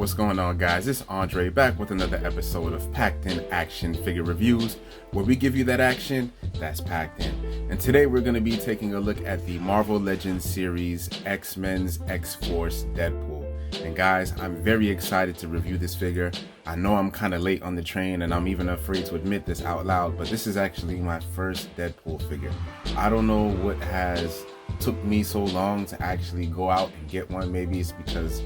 what's going on, guys? It's Andre back with another episode of Packed In Action Figure Reviews, where we give you that action that's packed in. And today we're going to be taking a look at the Marvel Legends series X-Men X-Force Deadpool. And guys, I'm very excited to review this figure. I know I'm kind of late on the train, and I'm even afraid to admit this out loud, but this is actually my first Deadpool figure. I don't know what has took me so long to actually go out and get one. Maybe it's because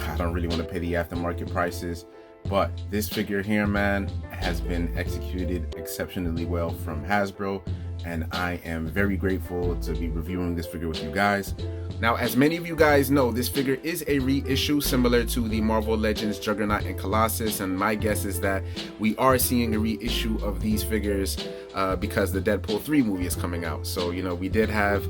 I don't really want to pay the aftermarket prices, but this figure here, man, has been executed exceptionally well from Hasbro, and I am very grateful to be reviewing this figure with you guys. Now, as many of you guys know, this figure is a reissue similar to the Marvel Legends Juggernaut and Colossus, and my guess is that we are seeing a reissue of these figures because the Deadpool 3 movie is coming out. So, you know, we did have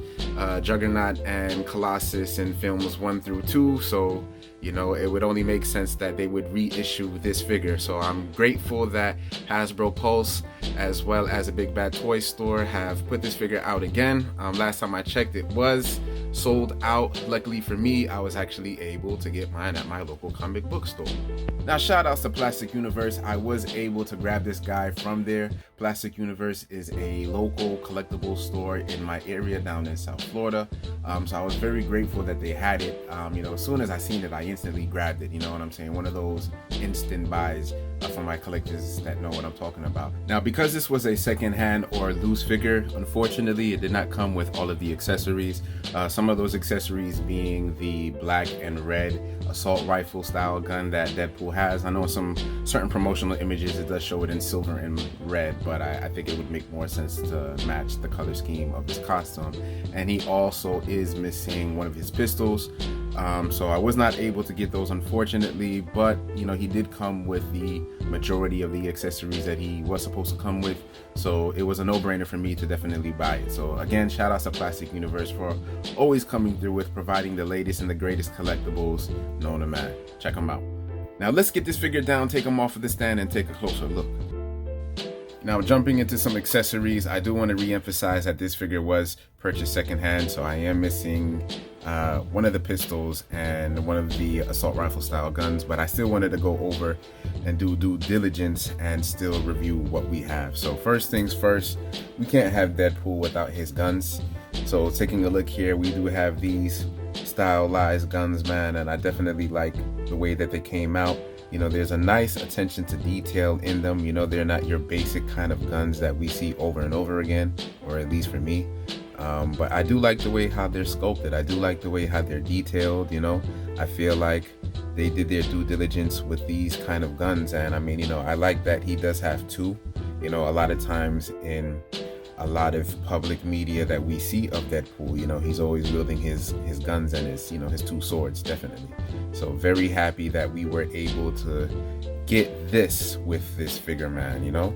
Juggernaut and Colossus in films 1 through 2, so you know, it would only make sense that they would reissue this figure. So I'm grateful that Hasbro Pulse, as well as a Big Bad Toy Store, have put this figure out again. Last time I checked, it was sold out. Luckily for me, I was actually able to get mine at my local comic book store. Now, shout outs to Plastic Universe. I was able to grab this guy from there. Plastic Universe is a local collectible store in my area down in South Florida. So I was very grateful that they had it. You know, as soon as I seen it, I instantly grabbed it. You know what I'm saying? One of those instant buys for my collectors that know what I'm talking about. Now, because this was a second-hand or loose figure, unfortunately, it did not come with all of the accessories. Some of those accessories being the black and red assault rifle style gun that Deadpool has. I know some certain promotional images it does show it in silver and red, but I think it would make more sense to match the color scheme of his costume. And he also is missing one of his pistols. So I was not able to get those, unfortunately, but you know, he did come with the majority of the accessories that he was supposed to come with, so it was a no-brainer for me to definitely buy it. So again, shout out to Plastic Universe for always coming through with providing the latest and the greatest collectibles known to man. Check them out. Now let's get this figure down, take him off of the stand, and take a closer look. Now, jumping into some accessories, I do want to re-emphasize that this figure was purchased secondhand, so I am missing one of the pistols and one of the assault rifle style guns, but I still wanted to go over and do due diligence and still review what we have. So first things first, we can't have Deadpool without his guns. So taking a look here, we do have these stylized guns, man, and I definitely like the way that they came out. You know, there's a nice attention to detail in them. You know, they're not your basic kind of guns that we see over and over again, or at least for me. But I do like the way how they're sculpted. I do like the way how they're detailed. You know, I feel like they did their due diligence with these kind of guns. And I mean, you know, I like that he does have two. You know, a lot of times in a lot of public media that we see of Deadpool, you know, he's always wielding his guns and his, you know, his two swords, definitely. So very happy that we were able to get this with this figure, man, you know.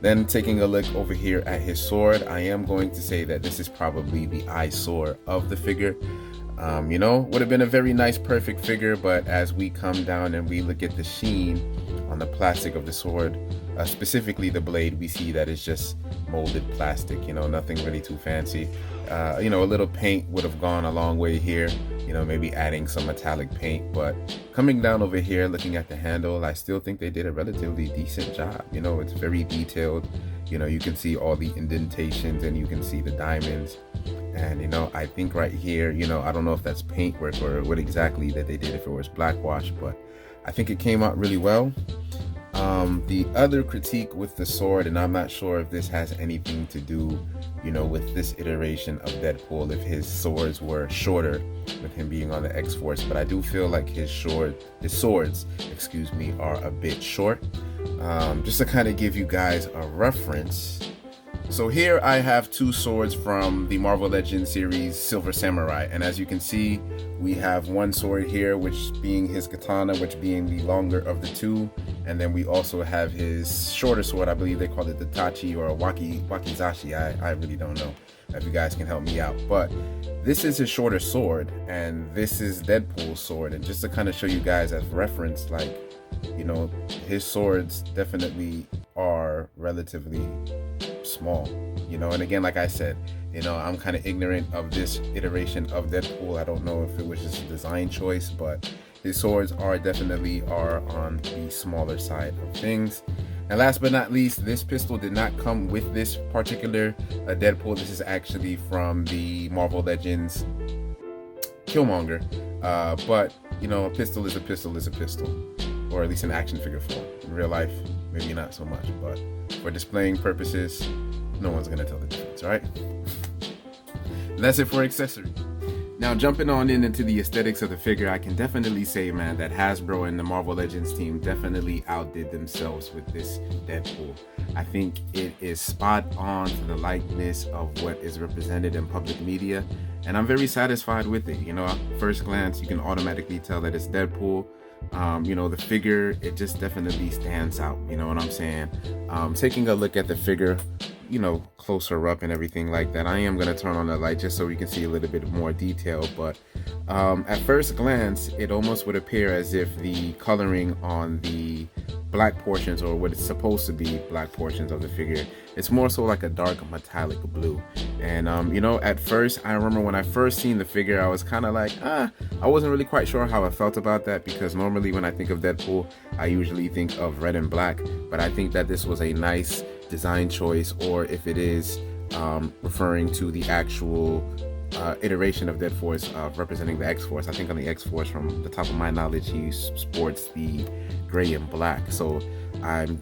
Then taking a look over here at his sword, I am going to say that this is probably the eyesore of the figure. You know, would have been a very nice, perfect figure, but as we come down and we look at the sheen on the plastic of the sword, specifically the blade, we see that it's just molded plastic, you know, nothing really too fancy. You know, a little paint would have gone a long way here, you know, maybe adding some metallic paint. But coming down over here, looking at the handle, I still think they did a relatively decent job. You know, it's very detailed. You know, you can see all the indentations and you can see the diamonds. And, you know, I think right here, you know, I don't know if that's paintwork or what exactly that they did, if it was black wash, but I think it came out really well. The other critique with the sword, and I'm not sure if this has anything to do, you know, with this iteration of Deadpool, if his swords were shorter with him being on the X-Force, but I do feel like his swords, excuse me, are a bit short. Just to kind of give you guys a reference. So here I have two swords from the Marvel Legends series Silver Samurai, and as you can see, we have one sword here, which being his katana, which being the longer of the two, and then we also have his shorter sword. I believe they call it the Tachi or Wakizashi. I really don't know if you guys can help me out, but this is his shorter sword and this is Deadpool's sword. And just to kind of show you guys as reference, like, you know, his swords definitely are relatively small, you know. And again, like I said, you know, I'm kind of ignorant of this iteration of Deadpool. I don't know if it was just a design choice, but His swords are definitely on the smaller side of things. And last but not least, this pistol did not come with this particular Deadpool. This is actually from the Marvel Legends Killmonger. But you know, a pistol is a pistol is a pistol, or at least in action figure form. In real life, maybe not so much, but for displaying purposes, no one's gonna tell the difference, right? That's it for accessories. Now, jumping on into the aesthetics of the figure, I can definitely say, man, that Hasbro and the Marvel Legends team definitely outdid themselves with this Deadpool. I think it is spot on to the likeness of what is represented in public media, and I'm very satisfied with it. You know, at first glance, you can automatically tell that it's Deadpool. You know, the figure, it just definitely stands out. You know what I'm saying? Taking a look at the figure, you know, closer up and everything like that, I am going to turn on the light just so we can see a little bit more detail. But at first glance, it almost would appear as if the coloring on the black portions, or what it's supposed to be black portions of the figure, it's more so like a dark metallic blue. And you know, at first, I remember when I first seen the figure, I was kind of like, I wasn't really quite sure how I felt about that, because normally when I think of Deadpool, I usually think of red and black. But I think that this was a nice design choice, or if it is referring to the actual iteration of Deadforce representing the X-Force. I think on the X-Force, from the top of my knowledge, he sports the gray and black. So I'm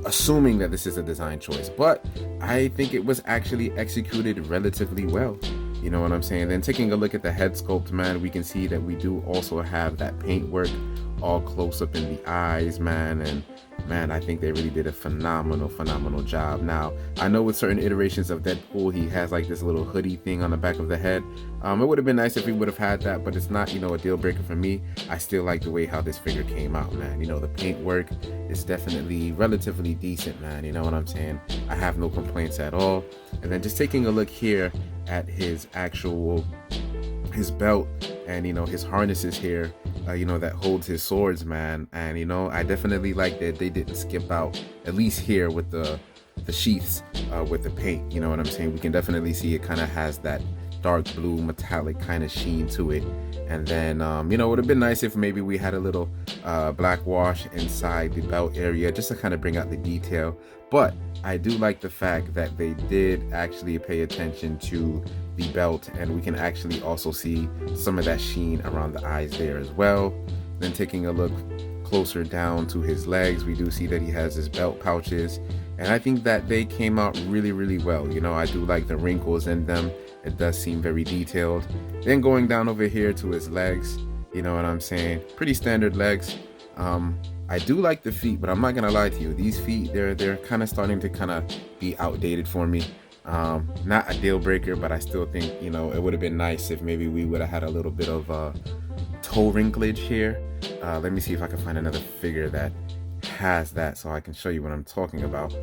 assuming that this is a design choice, but I think it was actually executed relatively well. You know what I'm saying? Then taking a look at the head sculpt, man, we can see that we do also have that paint work all close up in the eyes, man. And man, I think they really did a phenomenal job. Now, I know with certain iterations of Deadpool, he has like this little hoodie thing on the back of the head. It would have been nice if he would have had that, but it's not, you know, a deal breaker for me. I still like the way how this figure came out, man. You know, the paint work is definitely relatively decent, man. You know what I'm saying? I have no complaints at all. And then just taking a look here at his belt, and you know, his harnesses here, you know, that holds his swords, man. And you know, I definitely like that they didn't skip out, at least here with the sheaths with the paint. You know what I'm saying? We can definitely see it kind of has that dark blue metallic kind of sheen to it. And then you know, it would have been nice if maybe we had a little black wash inside the belt area, just to kind of bring out the detail. But I do like the fact that they did actually pay attention to the belt, and we can actually also see some of that sheen around the eyes there as well. Then taking a look closer down to his legs, we do see that he has his belt pouches, and I think that they came out really well. You know, I do like the wrinkles in them. It does seem very detailed. Then going down over here to his legs, you know what I'm saying? Pretty standard legs. I do like the feet, but I'm not gonna lie to you, these feet, they're kind of starting to kind of be outdated for me. Not a deal breaker, but I still think, you know, it would have been nice if maybe we would have had a little bit of toe wrinklage here. Let me see if I can find another figure that has that, so I can show you what I'm talking about.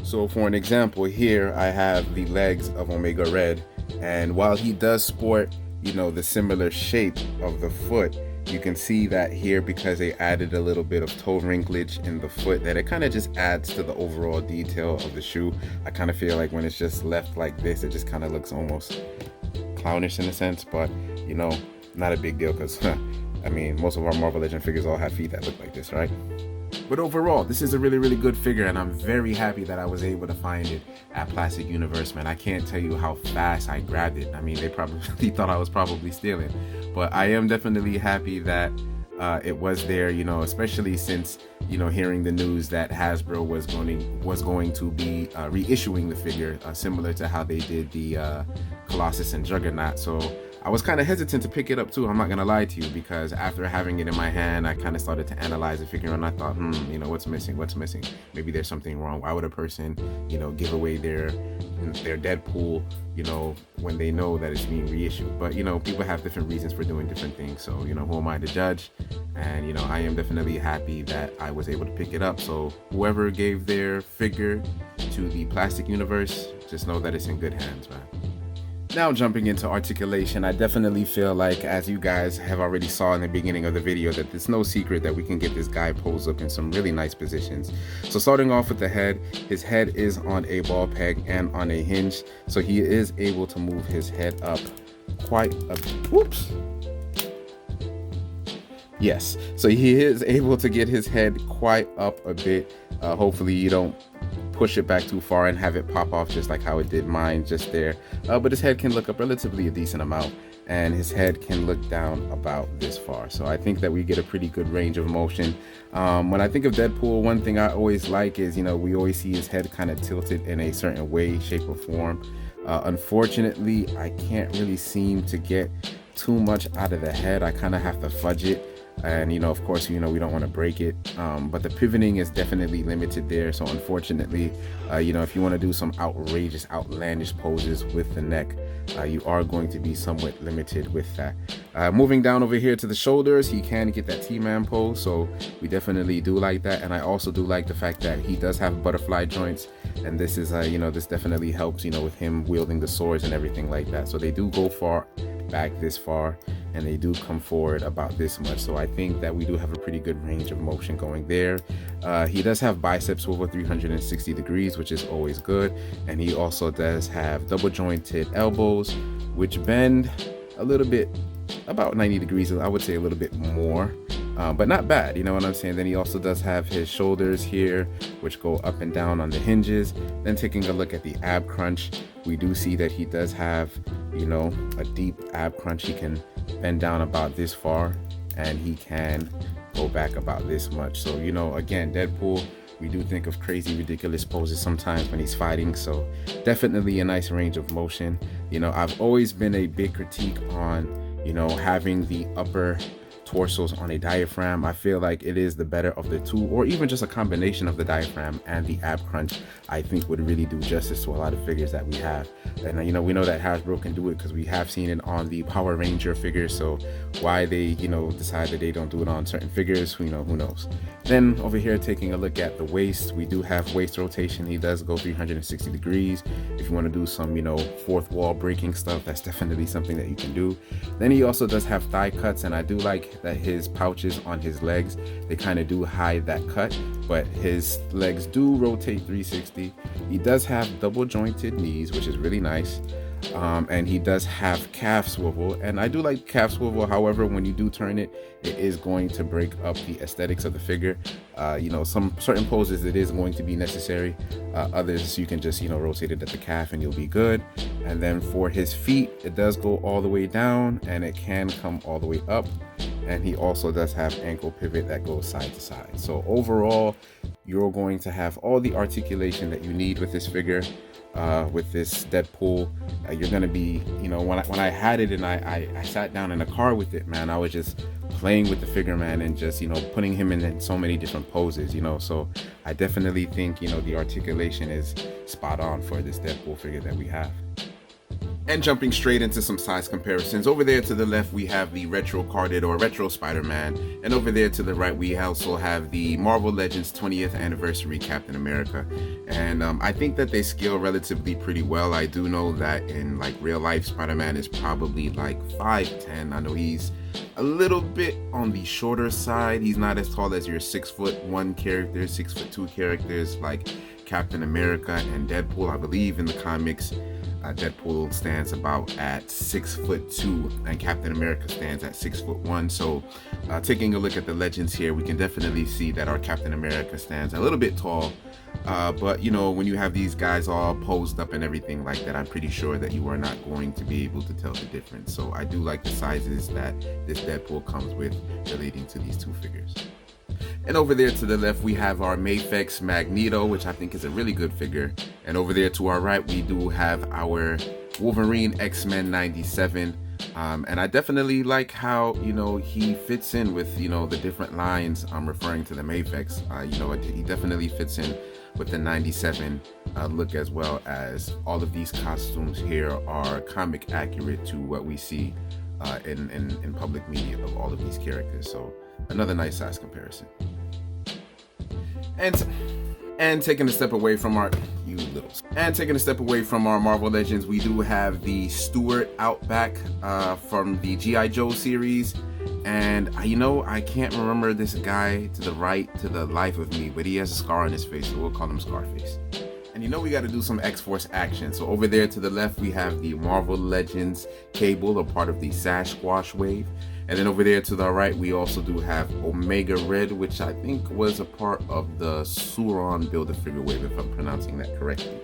So for an example, here I have the legs of Omega Red, and while he does sport, you know, the similar shape of the foot, you can see that here, because they added a little bit of toe wrinklage in the foot, that it kind of just adds to the overall detail of the shoe. I kind of feel like when it's just left like this, it just kind of looks almost clownish in a sense, but you know, not a big deal, because I mean, most of our Marvel Legend figures all have feet that look like this, right? But overall, this is a really good figure, and I'm very happy that I was able to find it at Plastic Universe, man. I can't tell you how fast I grabbed it. I mean, they probably thought I was probably stealing, but I am definitely happy that it was there, you know, especially since, you know, hearing the news that Hasbro was going to be reissuing the figure, similar to how they did the Colossus and Juggernaut. So I was kind of hesitant to pick it up too, I'm not gonna lie to you, because after having it in my hand, I kind of started to analyze the figure, and I thought, you know, what's missing? Maybe there's something wrong. Why would a person, you know, give away their Deadpool, you know, when they know that it's being reissued? But you know, people have different reasons for doing different things, so you know, who am I to judge? And you know, I am definitely happy that I was able to pick it up. So whoever gave their figure to the Plastic Universe, just know that it's in good hands, man. Now jumping into Articulation, I definitely feel like, as you guys have already saw in the beginning of the video, that it's no secret that we can get this guy posed up in some really nice positions. So starting off with the head, his head is on a ball peg and on a hinge, so he is able to move his head up quite a Yes, so he is able to get his head quite up a bit. Hopefully you don't push it back too far and have it pop off just like how it did mine just there. But his head can look up relatively a decent amount, and his head can look down about this far. So I think that we get a pretty good range of motion. When I think of Deadpool, one thing I always like is, we always see his head kind of tilted in a certain way, shape, or form. Unfortunately, I can't really seem to get too much out of the head. I kind of have to fudge it. And of course, we don't want to break it, but the pivoting is definitely limited there. So unfortunately, if you want to do some outrageous, outlandish poses with the neck, you are going to be somewhat limited with that. Moving down over here to the shoulders, he can get that T-man pose, so we definitely do like that. And I also do like the fact that he does have butterfly joints, and this is this definitely helps with him wielding the swords and everything like that. So they do go far back this far, and they do come forward about this much. So I think that we do have a pretty good range of motion going there. He does have biceps over 360 degrees, which is always good. And he also does have double jointed elbows, which bend a little bit, about 90 degrees. I would say a little bit more, but not bad. You know what I'm saying? Then he also does have his shoulders here, which go up and down on the hinges. Then taking a look at the ab crunch, we do see that he does have, a deep ab crunch. He can bend down about this far, and he can go back about this much. So, again, Deadpool, we do think of crazy, ridiculous poses sometimes when he's fighting. So definitely a nice range of motion. I've always been a big critique on, having the upper torsos on a diaphragm. I feel like it is the better of the two, or even just a combination of the diaphragm and the ab crunch, I think would really do justice to a lot of figures that we have. And we know that Hasbro can do it because we have seen it on the Power Ranger figures. So why they decide that they don't do it on certain figures, who knows. Then over here, taking a look at the waist, we do have waist rotation. He does go 360 degrees. If you want to do some fourth wall breaking stuff, that's definitely something that you can do. Then he also does have thigh cuts, and I do like that his pouches on his legs, they kind of do hide that cut, but his legs do rotate 360. He does have double jointed knees, which is really nice. And he does have calf swivel, and I do like calf swivel. However, when you do turn it, it is going to break up the aesthetics of the figure. Some certain poses it is going to be necessary. Others you can just rotate it at the calf and you'll be good. And then for his feet, it does go all the way down, and it can come all the way up. And he also does have ankle pivot that goes side to side. So overall, you're going to have all the articulation that you need with this figure. With this Deadpool, you're gonna be, when I had it and I sat down in a car with it, man, I was just playing with the figure, man, and just putting him in so many different poses, so I definitely think the articulation is spot on for this Deadpool figure that we have. And jumping straight into some size comparisons, over there to the left we have the retro carded or retro Spider-Man, and over there to the right we also have the Marvel Legends 20th anniversary Captain America. And I think that they scale relatively pretty well. I do know that in real life, Spider-Man is probably 5'10". I know he's a little bit on the shorter side. He's not as tall as your 6'1" characters, 6'2" characters like Captain America and Deadpool. I believe in the comics, Deadpool stands about at 6'2", and Captain America stands at 6'1". So taking a look at the legends here, we can definitely see that our Captain America stands a little bit tall. But when you have these guys all posed up and everything like that, I'm pretty sure that you are not going to be able to tell the difference. So I do like the sizes that this Deadpool comes with relating to these two figures. And over there to the left, we have our Mafex Magneto, which I think is a really good figure. And over there to our right, we do have our Wolverine X-Men 97. And I definitely like how, he fits in with, the different lines. I'm referring to the Mafex. He definitely fits in with the 97 look, as well as all of these costumes here are comic accurate to what we see in public media of all of these characters. So another nice size comparison. And taking a step away from our Marvel Legends, we do have the Stewart Outback from the G.I. Joe series. And I can't remember this guy to the right to the life of me, but he has a scar on his face, so we'll call him Scarface. And you know we got to do some X-Force action. So over there to the left, we have the Marvel Legends cable, a part of the Sasquatch wave. And then over there to the right, we also do have Omega Red, which I think was a part of the Sauron Build-A-Figure wave, if I'm pronouncing that correctly.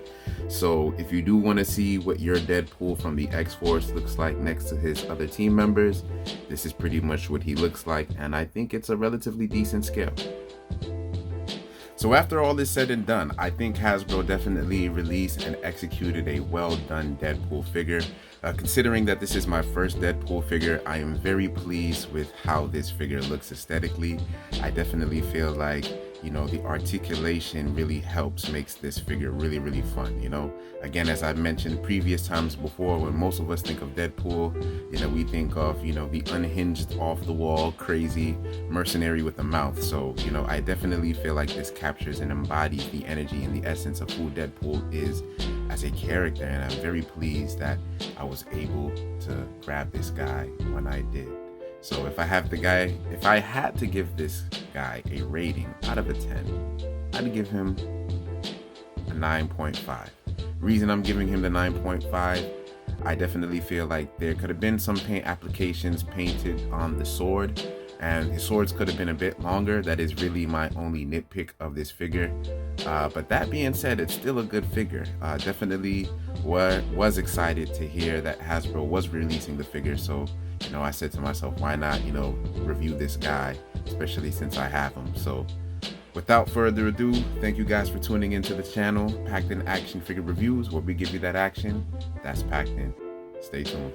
So if you do want to see what your Deadpool from the X-Force looks like next to his other team members, this is pretty much what he looks like. And I think it's a relatively decent scale. So after all is said and done, I think Hasbro definitely released and executed a well done Deadpool figure. Considering that this is my first Deadpool figure, I am very pleased with how this figure looks aesthetically. I definitely feel like, you know, the articulation really helps, makes this figure really, really fun, you know. Again, as I've mentioned previous times before, when most of us think of Deadpool, you know, we think of, you know, the unhinged, off-the-wall, crazy mercenary with a mouth. So, you know, I definitely feel like this captures and embodies the energy and the essence of who Deadpool is as a character, and I'm very pleased that I was able to grab this guy when I did. So if I had to give this guy a rating out of a 10, I'd give him a 9.5. Reason I'm giving him the 9.5, I definitely feel like there could have been some paint applications painted on the sword, and his swords could have been a bit longer. That is really my only nitpick of this figure. But that being said, it's still a good figure. Definitely was excited to hear that Hasbro was releasing the figure. So, you know, I said to myself, why not, you know, review this guy, especially since I have him. So without further ado, thank you guys for tuning into the channel, Packed In Action Figure Reviews, where we give you that action that's packed in. Stay tuned.